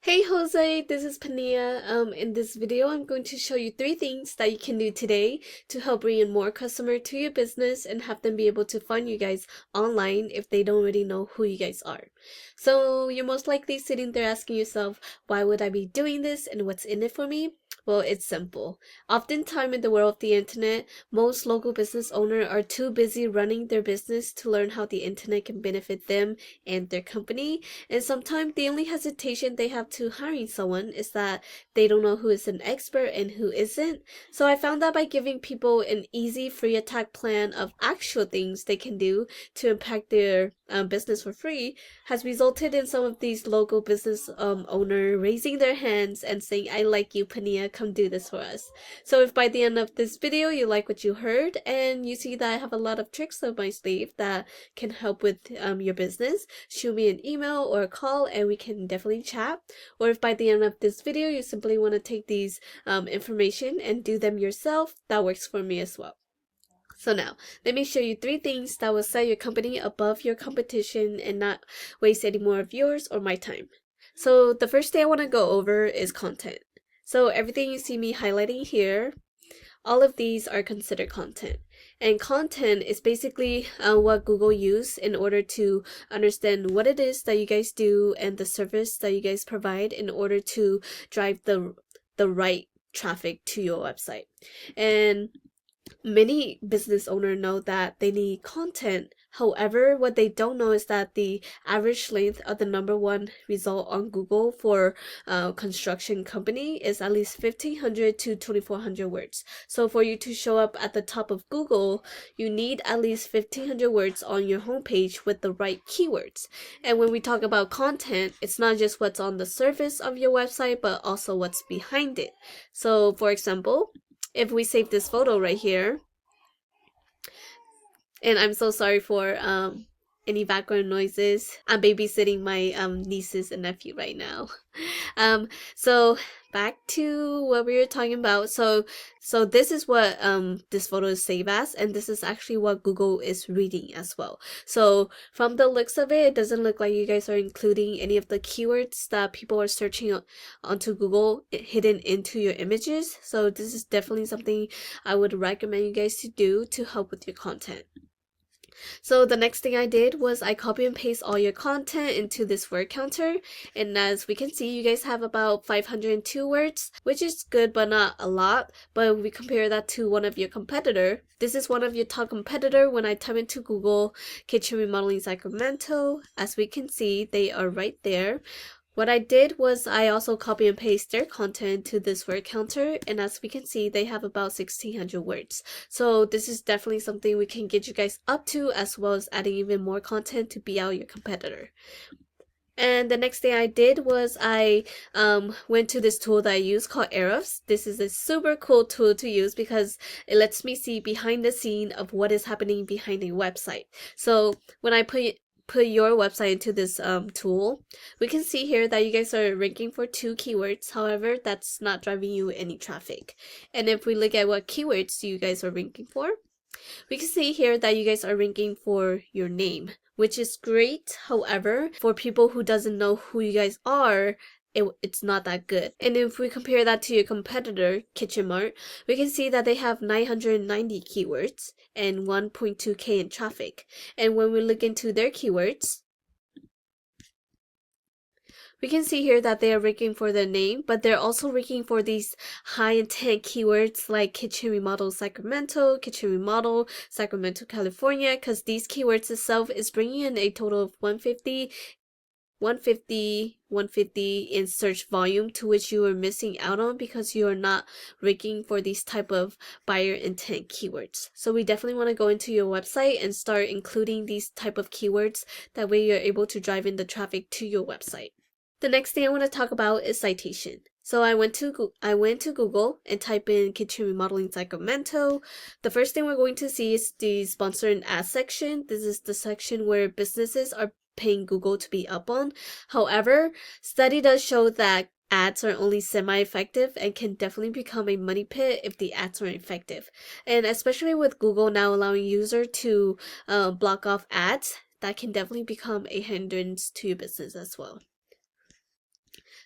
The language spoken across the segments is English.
Hey Jose, this is Panyia. In this video, I'm going to show you 3 things that you can do today to help bring in more customer to your business and have them be able to find you guys online if they don't already know who you guys are. So you're most likely sitting there asking yourself, why would I be doing this and what's in it for me? Well, it's simple. Oftentimes in the world of the internet, most local business owners are too busy running their business to learn how the internet can benefit them and their company. And sometimes the only hesitation they have to hiring someone is that they don't know who is an expert and who isn't. So I found that by giving people an easy free attack plan of actual things they can do to impact their business for free has resulted in some of these local business owner raising their hands and saying, I like you, Pania, come do this for us. So if by the end of this video you like what you heard and you see that I have a lot of tricks up my sleeve that can help with your business, shoot me an email or a call and we can definitely chat. Or if by the end of this video you simply want to take these information and do them yourself, that works for me as well. So now, let me show you 3 things that will set your company above your competition and not waste any more of yours or my time. So the first thing I want to go over is content. So everything you see me highlighting here, all of these are considered content. And content is basically what Google use in order to understand what it is that you guys do and the service that you guys provide in order to drive the right traffic to your website. And many business owners know that they need content. However, what they don't know is that the average length of the #1 result on Google for construction company is at least 1,500 to 2,400 words. So for you to show up at the top of Google, you need at least 1,500 words on your homepage with the right keywords. And when we talk about content, it's not just what's on the surface of your website, but also what's behind it. So for example, if we save this photo right here, and I'm so sorry for any background noises. I'm babysitting my nieces and nephew right now. So back to what we were talking about. So this is what this photo is saved as, and this is actually what Google is reading as well. So from the looks of it, it doesn't look like you guys are including any of the keywords that people are searching onto Google hidden into your images. So this is definitely something I would recommend you guys to do to help with your content. So the next thing I did was I copy and paste all your content into this word counter, and as we can see, you guys have about 502 words, which is good but not a lot. But if we compare that to one of your competitor, this is one of your top competitor. When I type into Google kitchen remodeling Sacramento, as we can see, they are right there. What I did was I also copy and paste their content to this word counter, and as we can see, they have about 1,600 words. So this is definitely something we can get you guys up to, as well as adding even more content to beat out your competitor. And the next thing I did was I went to this tool that I use called Ahrefs. This is a super cool tool to use because it lets me see behind the scene of what is happening behind a website. So when I put your website into this tool, we can see here that you guys are ranking for 2 keywords. However, that's not driving you any traffic. And if we look at what keywords you guys are ranking for, we can see here that you guys are ranking for your name, which is great. However, for people who doesn't know who you guys are, it's not that good. And if we compare that to your competitor, Kitchen Mart, we can see that they have 990 keywords and 1.2K in traffic. And when we look into their keywords, we can see here that they are ranking for their name, but they're also ranking for these high intent keywords like kitchen remodel Sacramento, kitchen remodel Sacramento, California, because these keywords itself is bringing in a total of 150 in search volume, to which you are missing out on because you are not ranking for these type of buyer intent keywords. So we definitely want to go into your website and start including these type of keywords. That way you're able to drive in the traffic to your website. The next thing I want to talk about is citation. So I went to Google and type in kitchen remodeling Sacramento. The first thing we're going to see is the sponsor and ad section. This is the section where businesses are paying Google to be up on. However, study does show that ads are only semi-effective and can definitely become a money pit if the ads aren't effective. And especially with Google now allowing user to block off ads, that can definitely become a hindrance to your business as well.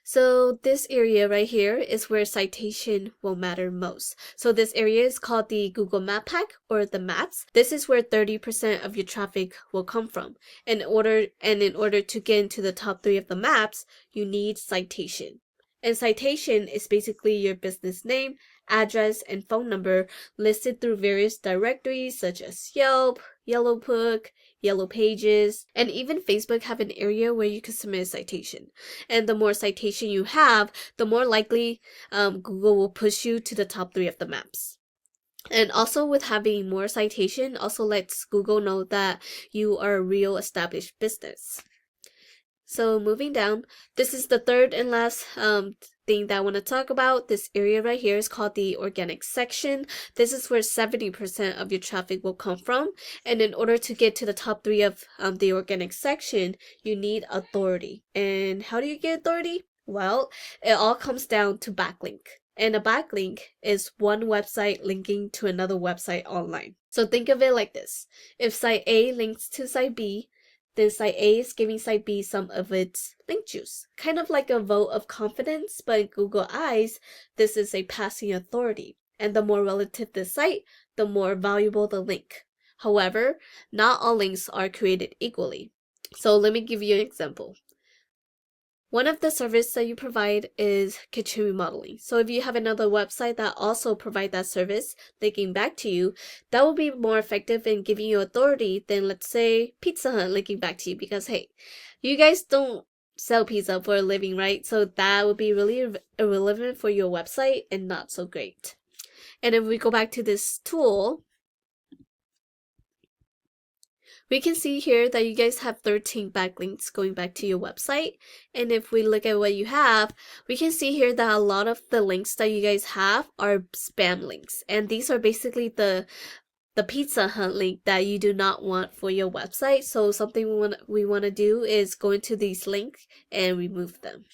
So this area right here is where citation will matter most. So this area is called the Google Map Pack or the maps. This is where 30% of your traffic will come from. In order to get into the top 3 of the maps, you need citation. And citation is basically your business name, address, and phone number listed through various directories such as Yelp, Yellowbook, Yellow Pages, and even Facebook have an area where you can submit a citation. And the more citation you have, the more likely Google will push you to the top 3 of the maps. And also with having more citation also lets Google know that you are a real established business. So moving down, this is the third and last thing that I want to talk about. This area right here is called the organic section. This is where 70% of your traffic will come from. And in order to get to the top 3 of the organic section, you need authority. And how do you get authority? Well, it all comes down to backlink. And a backlink is one website linking to another website online. So think of it like this. If site A links to site B, then site A is giving site B some of its link juice. Kind of like a vote of confidence, but in Google eyes, this is a passing authority. And the more relative the site, the more valuable the link. However, not all links are created equally. So let me give you an example. One of the services that you provide is kitchen remodeling. So if you have another website that also provides that service, linking back to you, that will be more effective in giving you authority than, let's say, Pizza Hut linking back to you. Because, hey, you guys don't sell pizza for a living, right? So that would be really irrelevant for your website and not so great. And if we go back to this tool, we can see here that you guys have 13 backlinks going back to your website. And if we look at what you have, we can see here that a lot of the links that you guys have are spam links. And these are basically the Pizza Hut link that you do not want for your website. So something we want to do is go into these links and remove them.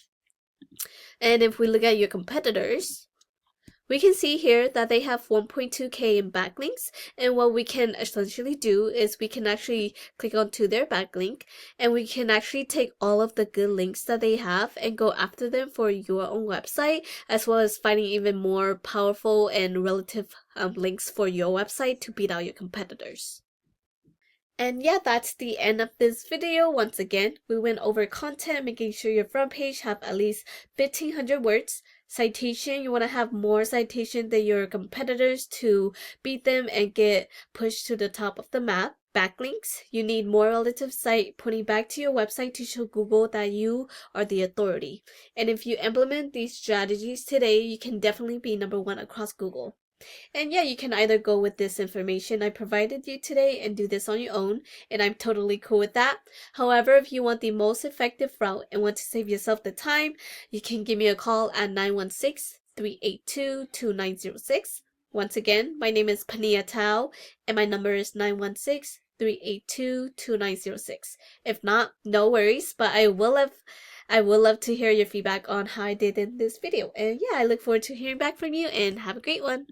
And if we look at your competitors, we can see here that they have 1.2K in backlinks, and what we can essentially do is we can actually click onto their backlink, and we can actually take all of the good links that they have and go after them for your own website, as well as finding even more powerful and relative links for your website to beat out your competitors. And yeah, that's the end of this video. Once again, we went over content, making sure your front page have at least 1,500 words. Citation, you want to have more citation than your competitors to beat them and get pushed to the top of the map. Backlinks, you need more relative site pointing back to your website to show Google that you are the authority. And if you implement these strategies today, you can definitely be #1 across Google. And yeah, you can either go with this information I provided you today and do this on your own, and I'm totally cool with that. However, if you want the most effective route and want to save yourself the time, you can give me a call at 916-382-2906. Once again, my name is Panyia and my number is 916-382-2906. If not, no worries, but I would love to hear your feedback on how I did in this video. And yeah, I look forward to hearing back from you, and have a great one.